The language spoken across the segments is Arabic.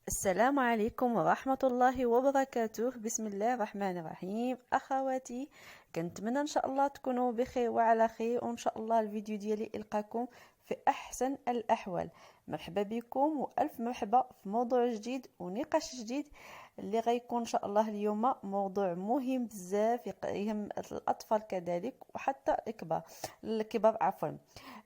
السلام عليكم ورحمة الله وبركاته. بسم الله الرحمن الرحيم. أخواتي، كنتمنى إن شاء الله تكونوا بخير وعلى خير، وإن شاء الله الفيديو ديالي يلقاكم في أحسن الأحوال. مرحبا بكم وألف مرحبا في موضوع جديد ونقاش جديد اللي غيكون إن شاء الله اليوم موضوع مهم بزاف، يهم الأطفال كذلك وحتى الكبار عفوا.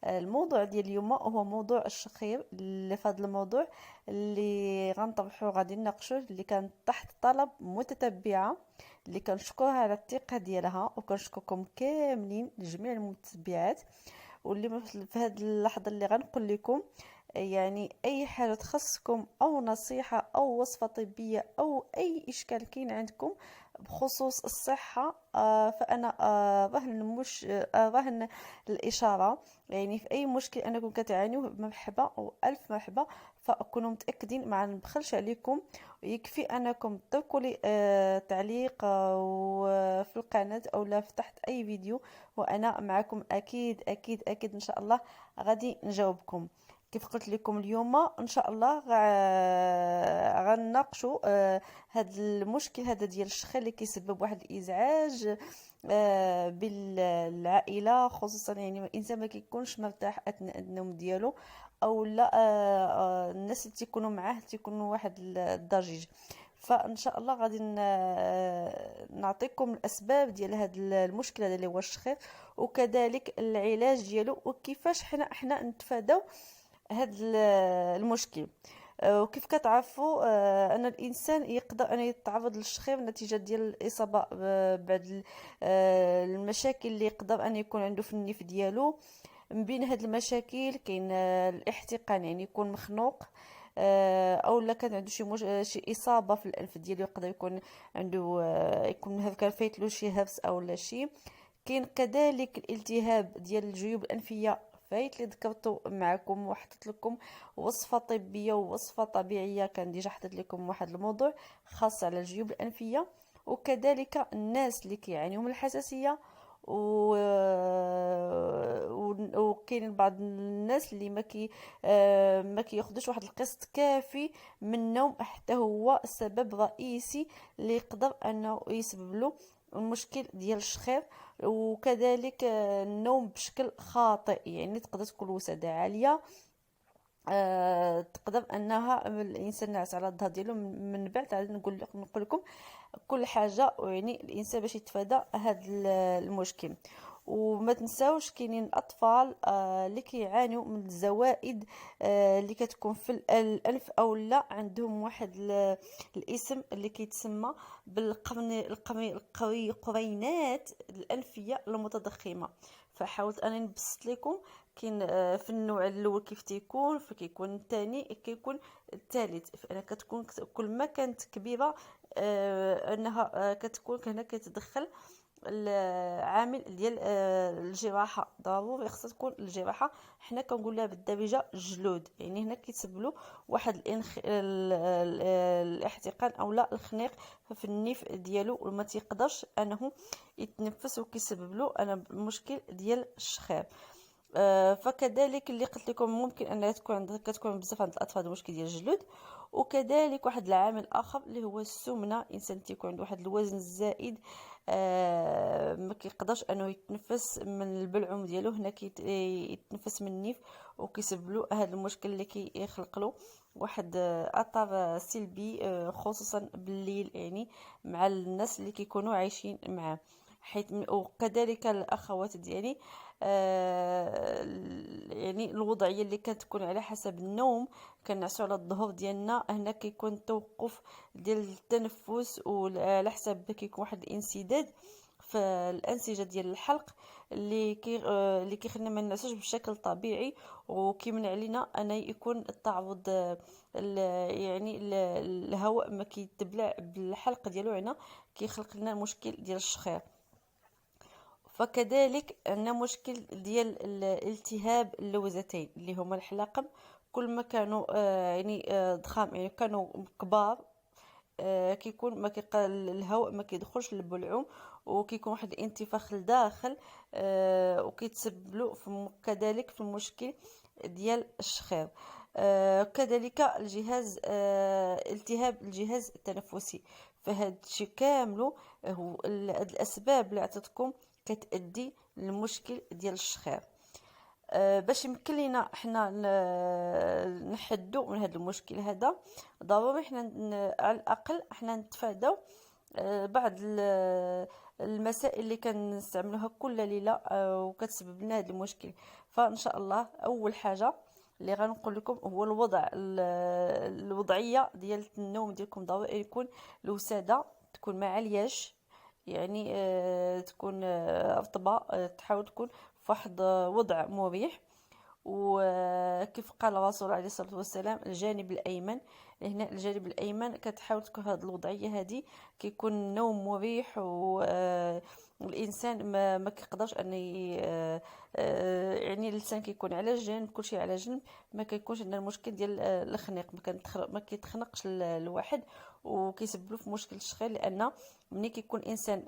الموضوع ديال اليوم هو موضوع الشخير. في هذا الموضوع اللي غنطرحو غادي نناقشوه، اللي كان تحت طلب متتبعه، اللي كنشكرها على الثقه ديالها، وكنشكركم كاملين جميع المتتبعات. واللي في هذه اللحظه اللي غنقول لكم يعني اي حاجه تخصكم او نصيحه او وصفه طبيه او اي اشكال كاين عندكم بخصوص الصحه، فانا رهن الاشاره. يعني في اي مشكل انكم كتعانيوه مرحبا والف مرحبا، فاكونوا متاكدين ما نبخلش عليكم. ويكفي انكم تتركوا لي تعليق في القناه او لا في تحت اي فيديو، وانا معكم اكيد اكيد اكيد ان شاء الله غادي نجاوبكم. كيف قلت لكم اليوم ان شاء الله غنناقشوا هذا المشكل هذا ديال الشخير اللي كيسبب واحد الازعاج بالعائله، خصوصا يعني الانسان ما كيكونش مرتاح اثناء النوم ديالو، او لا الناس اللي تيكونوا معاه تيكونوا واحد الضجيج. فان شاء الله غادي نعطيكم الاسباب ديال هذا المشكل هذا اللي هو الشخير، وكذلك العلاج ديالو وكيفاش حنا نتفاداو هذا المشكل. وكيف كتعرفوا ان الانسان يقدر ان يتعرض للشخير نتيجه ديال الاصابه بعد المشاكل اللي يقدر ان يكون عنده في النيف ديالو. من بين هاد المشاكل كاين الاحتقان، يعني يكون مخنوق، او لا كان عنده شي اصابه في الانف ديالو، يقدر يكون عنده يكون كان فايت له شي هرس او لا شي. كاين كذلك الالتهاب ديال الجيوب الانفيه، فايت اللي ذكرته معكم وحطيت لكم وصفه طبيه ووصفه طبيعيه، كان ديجا حطيت لكم واحد الموضوع خاص على الجيوب الانفيه. وكذلك الناس اللي كيعانيوا من الحساسيه، و... وكاين بعض الناس اللي ما كياخذوش واحد القسط كافي من النوم، حتى هو سبب رئيسي اللي يقدر انه يسبب له المشكل ديال الشخير. وكذلك النوم بشكل خاطئ، يعني تقدر تكون وسادة عالية، تقدر انها الانسان ناعس على الظهر ديالو. من بعد عاد نقول لكم كل حاجه، يعني الانسان باش يتفادى هذا المشكل. وما تنساوش كاينين اطفال اللي كيعانيوا من الزوائد اللي كتكون في الانف، او لا عندهم واحد الاسم اللي كيتسمى القرينات الانفيه المتضخمه. فحاولت انا نبسط لكم. كاين في النوع الاول كيف تيكون، فكيكون الثاني كيكون الثالث. فانا كتكون كل ما كانت كبيره انها كتكون هنا كيتدخل العامل ديال الجراحه. ضروري خصها تكون الجراحه، حنا كنقول لها بالدارجه الجلود، يعني هنا كيتسبب له واحد الاحتقان او لا الخنيق في النيف ديالو، وما تيقدرش انه يتنفس، وكيسبب له انا مشكل ديال الشخير. فكذلك اللي قلت لكم ممكن انها كتكون بزاف عند الاطفال مشكل ديال الجلود. وكذلك واحد العامل اخر اللي هو السمنه. انسان تيكون عنده واحد الوزن الزائد، ما كيقدرش انه يتنفس من البلعوم ديالو، هنا يتنفس من النيف، وكيسبب له هذا المشكل اللي كيخلق له واحد اثر سلبي، خصوصا بالليل، يعني مع الناس اللي كيكونوا عايشين معاه. حيث وكذلك الاخوات ديالي، يعني الوضعيه اللي كتكون على حسب النوم، كنعسوا على الظهر ديالنا، هنا كيكون توقف ديال التنفس، وعلى حسب كيكون واحد الانسداد في الانسجه ديال الحلق اللي كيخلينا ما نعسوش بشكل طبيعي، وكيمنع علينا ان يكون التعرض يعني الهواء ما كيتبلع بالحلق ديالو، هنا كيخلق لنا المشكل ديال الشخير. فكذلك عندنا مشكل ديال الالتهاب اللوزتين اللي هما الحلاقب. كل ما كانوا يعني ضخام، يعني كانوا كبار، كيكون ما الهواء ما كيدخلش للبلعوم، وكيكون واحد الانتفاخ لداخل، وكيتسبب له كذلك في المشكل ديال الشخير. كذلك الجهاز، التهاب الجهاز التنفسي. فهاد الشيء كامل هو هاد الاسباب اللي عطيتكم كتؤدي للمشكل ديال الشخير. باش يمكن لينا حنا نحدو من هذا المشكل هذا، ضروري حنا على الاقل حنا نتفاداو بعض المسائل اللي كنستعملوها كل ليله وكتسبب لنا هذا المشكل. فان شاء الله اول حاجه اللي غنقول لكم هو الوضعيه ديال النوم ديالكم. ضروري يكون الوساده تكون ما عالياش، يعني تكون رطبه، تحاول تكون في واحد وضع مريح. وكيف قال الرسول عليه الصلاة والسلام الجانب الأيمن. هنا الجانب الأيمن كتحاول تكون هذه الوضعية هذه كيكون النوم مريح، والإنسان ما كيقدرش أن يعني الإنسان كيكون على جنب، كلشي على جنب، ما كيكونش عندنا المشكل ديال الخنيق، ما كيتخنقش الواحد وكيسبب له في مشكل الشخير. لأن ملي كيكون الإنسان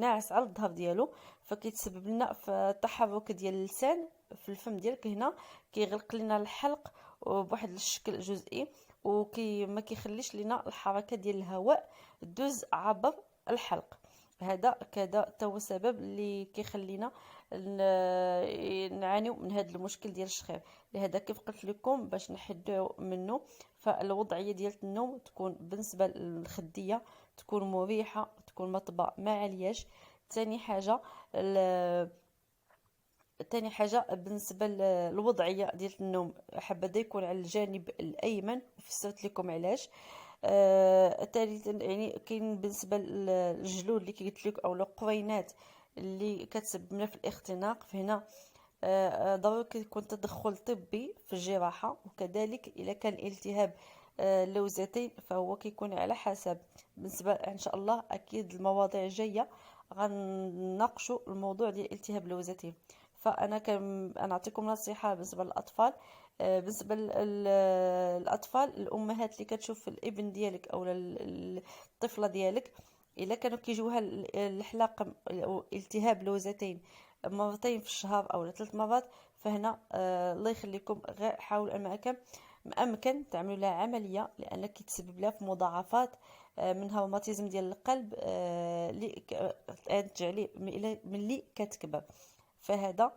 ناعس على الظهر ديالو فكيتسبب لنا في التحرك ديال اللسان في الفم ديالك، هنا كيغلق لنا الحلق بواحد الشكل جزئي، ما كيخليش لنا الحركه ديال الهواء دوز عبر الحلق. هذا كذا هو السبب اللي كيخلينا نعانيو من هذا المشكل ديال الشخير. لهذا كيف قلت لكم باش نحدو منه، فالوضعيه ديال النوم تكون بالنسبه للخديه تكون مريحه، تكون مطبه ما عالياش. ثاني حاجه بالنسبه للوضعيه ديال النوم حابه يكون على الجانب الايمن، وفسرت لكم علاش. ثالثا يعني كاين بالنسبه للجلود اللي قلت لك او القرينات اللي كتسبب لنا في الاختناق، فهنا ضروري يكون تدخل طبي في الجراحه. وكذلك اذا كان التهاب اللوزتين فهو كيكون على حسب. بالنسبه ان شاء الله اكيد المواضيع الجايه غنناقشوا الموضوع ديال التهاب اللوزتين. فانا نعطيكم نصيحه بالنسبه للاطفال. بالنسبه للاطفال، الامهات اللي كتشوف الابن ديالك او الطفله ديالك الا كانوا كيجيوها الحلاق او التهاب لوزتين مرتين في الشهر او 3 مرات، فهنا الله يخليكم غير حاولوا ما امكن تعملوا لها عمليه، لان كيتسبب لها في مضاعفات منها روماتيزم ديال القلب اللي ترجع ليه ملي كتكبر. فهذا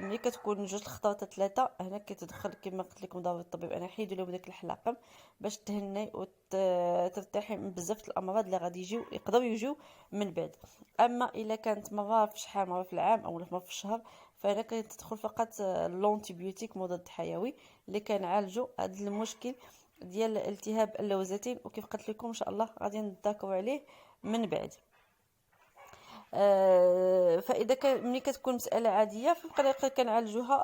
ملي كتكون 2 3 هنا كتدخل كما قلت لكم ضروري الطبيب انا حيدوا لهم داك الحلاقم باش تهني وترتاحي من بزاف الامراض اللي غادي يقدروا يجيو من بعد. اما الا كانت مره في شحال مره في العام او مره في الشهر، فهنا كتدخل فقط لونتيبيوتيك مضاد حيوي اللي كنعالجوا هذا المشكل ديال التهاب اللوزتين. وكيف قلت لكم ان شاء الله غادي نتذاكروا عليه من بعد. فاذا كان ملي كتكون مساله عاديه فبقى كنعالجوها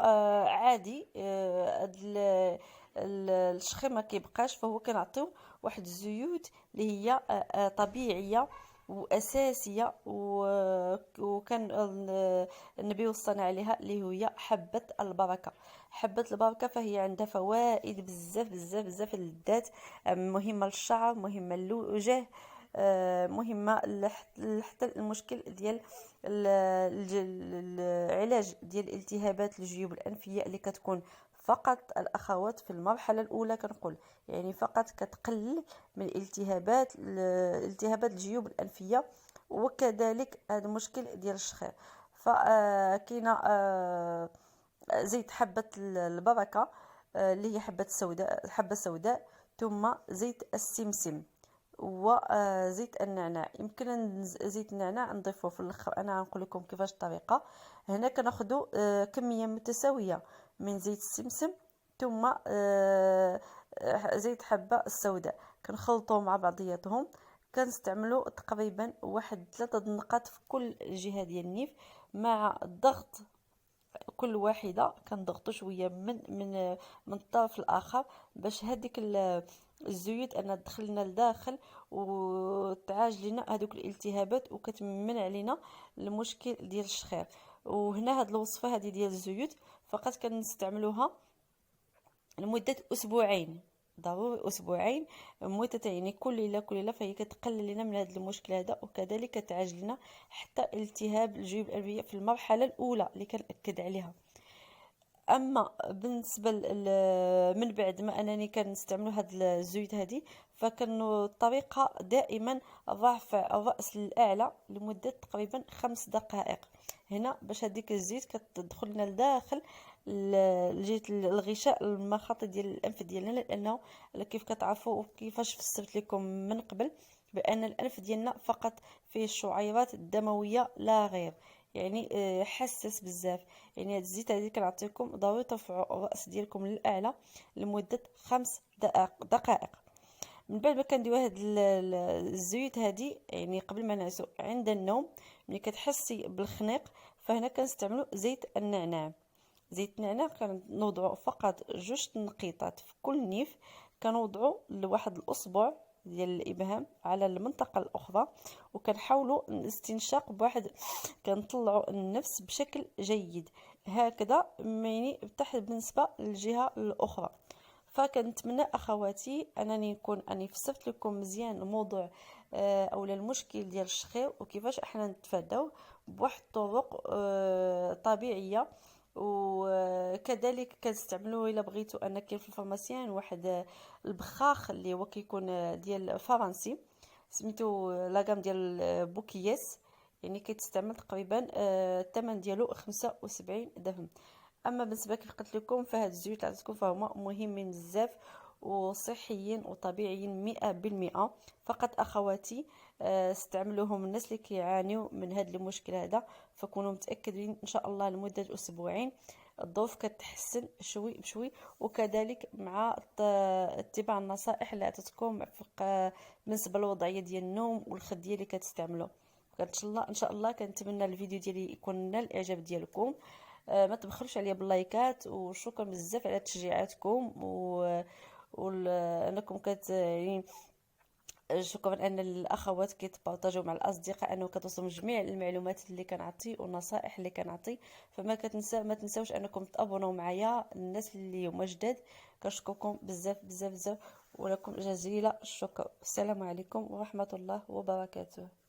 عادي. هاد الشخير ما كيبقاش، فهو كنعطيو واحد الزيوت اللي هي طبيعيه واساسيه، وكان النبي وصانا عليها اللي هي حبه البركه. حبه البركه فهي عندها فوائد بزاف بزاف بزاف للذات، مهمه للشعر، مهمه للوجه، مهمه حتى المشكل ديال العلاج ديال التهابات الجيوب الانفيه اللي كتكون فقط الاخوات في المرحله الاولى. كنقول يعني فقط كتقلل من التهابات الجيوب الانفيه، وكذلك هذا المشكل ديال الشخير. فكاينه زيت حبه البركه اللي هي حبه سوداء، ثم زيت السمسم وزيت النعناع. يمكن زيت النعناع نضيفه في الاخر، انا غنقول لكم كيفاش الطريقه. هنا كناخذوا كميه متساويه من زيت السمسم ثم زيت حبه السوداء، كنخلطوهم مع بعضياتهم. كنستعملوا تقريبا واحد 3 نقاط في كل جهه ديال النيف، مع الضغط كل واحده كنضغطوا شويه من الطرف الاخر باش هذيك الزيوت انها تدخل لنا لداخل وتعالج لنا هذوك الالتهابات وكتمن علينا المشكل ديال الشخير. وهنا هاد الوصفه هذه ديال الزيوت فقط كنستعملوها لمده اسبوعين، ضروري اسبوعين متتاليين كل ليله فهي كتقلل لنا من هذا المشكل هذا، وكذلك كتعالج لنا حتى التهاب الجيوب الانفيه في المرحله الاولى اللي كنأكد عليها. اما بالنسبه من بعد ما انني كنستعملوا هاد الزيوت هذه، فكانوا الطريقه دائما رفع الراس للاعلى لمده تقريبا 5 دقائق. هنا باش هذيك الزيت كتدخل لنا لداخل لجهه الغشاء المخاطي ديال الانف ديالنا، لانه كيف كتعرفوا وكيفاش فسرت لكم من قبل بان الانف ديالنا فقط فيه الشعيرات الدمويه لا غير، يعني حساس بزاف. يعني هاد الزيت هذه كنعطيكم ضروري ترفعوا الراس ديالكم للاعلى لمده 5 دقائق. من بعد ما كنديروا هاد الزيوت هذه، يعني قبل ما نعسوا عند النوم، ملي كتحسي بالخنيق، فهنا كنستعملوا زيت النعناع. زيت النعناع كنوضعوا فقط 2 نقيطات في كل نيف، كنوضعوا لواحد الاصبع ديال الابهام على المنطقه الاخرى، وكنحاولوا الاستنشاق بواحد، كنطلعوا النفس بشكل جيد هكذا، يعني تحت بالنسبه للجهه الاخرى. فكنتمنى اخواتي انني نكون اني فسرت لكم مزيان الموضوع اولا المشكل ديال الشخير وكيفاش احنا نتفاداوه بواحد الطرق طبيعيه. وكذلك كنستعملوه الا بغيتو، ان كاين في الفارماسيان واحد البخاخ اللي هو كيكون ديال فرنسي، سميتو لاغام ديال بوكياس، يعني كيتستعمل تقريبا الثمن ديالو 75 درهم. اما بالنسبه كيف قلت لكم، فهاد الزيوت اللي عطيتكم فهما مهمين بزاف وصحيين وطبيعيين 100%. فقط اخواتي استعملوهم الناس اللي كيعانيو من هذا المشكل هذا، فكونوا متاكدين ان شاء الله لمده اسبوعين الظروف كتحسن شوي بشوي. وكذلك مع اتباع النصائح اللي عطيتكم بالنسبه للوضعيه ديال النوم والخديه اللي كتستعملوا. ان شاء الله كنتمنى الفيديو ديالي يكون نال الاعجاب ديالكم. ما تبخلوش عليا باللايكات، وشكرا بزاف على تشجيعاتكم انكم يعني شكرا ان الاخوات كيتبارطاجوا مع الاصدقاء، انه كتوصلوا جميع المعلومات اللي كنعطي والنصائح اللي كنعطي. فما ما تنساوش انكم تابوناو معايا الناس اللي هما جداد. كنشكركم بزاف بزاف بزاف، ولكم جزيل الشكر. السلام عليكم ورحمه الله وبركاته.